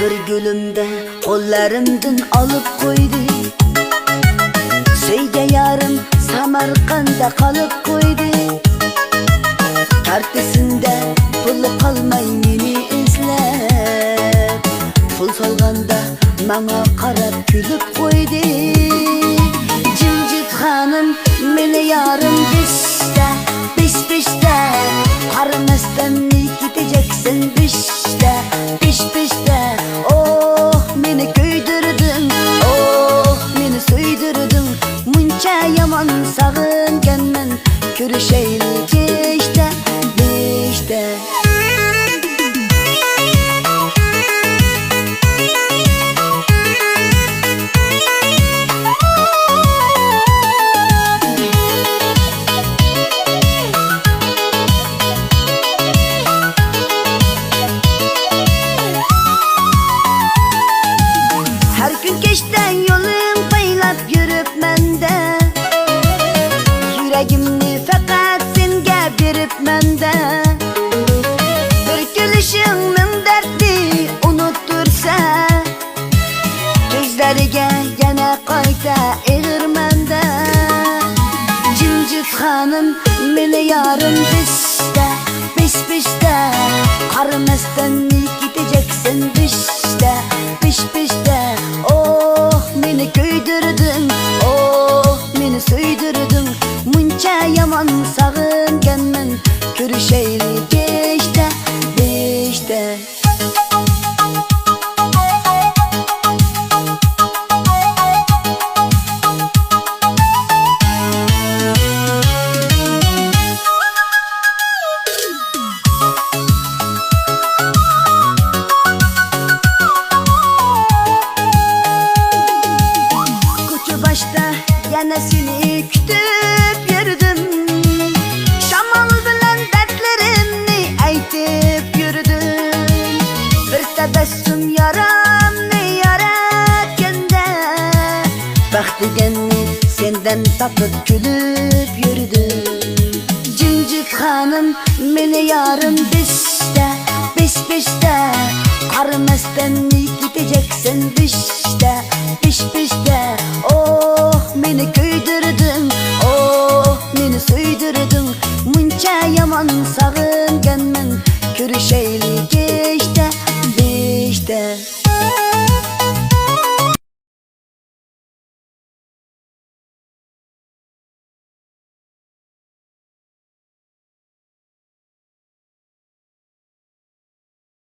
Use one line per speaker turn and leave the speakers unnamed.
Bir gülümde qo'llarimdan olib qo'ydi. Sevgi yarım Samarqandda qolib qo'ydi. Kartisinde pul qolmay meni izlab, pul solganda manga qarab kulib qo'ydi. Jimjit xonim meni yarim bishta, bishta, qaramasdan ne keteceksin bishta, bishta. Oh meni kuydirdin, oh meni suydirdin. Muncha yomon sog'inganman, ko'rishaylik kechda, beshta. Her gün geçten yolum paylap yürüpmen de, yüreğimni fakat senga beripmen de. Bir gülüşüngning derdi unuttursa, gözleriga yana qayta egirmen de. Jimjit xonim meni yarim bishta, bishta, qaramasdan ne keteceksin bishta, bishta. Oh meni kuydirdin, oh meni suydirdin. Muncha yomon sog'inganman, ko'rishaylik kechda, beshta. Başta yana seni kütüp yürüdüm. Şamal bilen dertlerimni aytip yürüdüm. Bir tebessüm yaramni yaratganda, baxt deganni senden tapıp gülüp yürüdüm. Jimjit xonim meni yarim bishta, bishta, qaramasdan ne keteceksin bishta, bishta. Oh meni kuydirdin, oh meni suydirdin. Muncha yomon sog'inganman, ko'rishaylik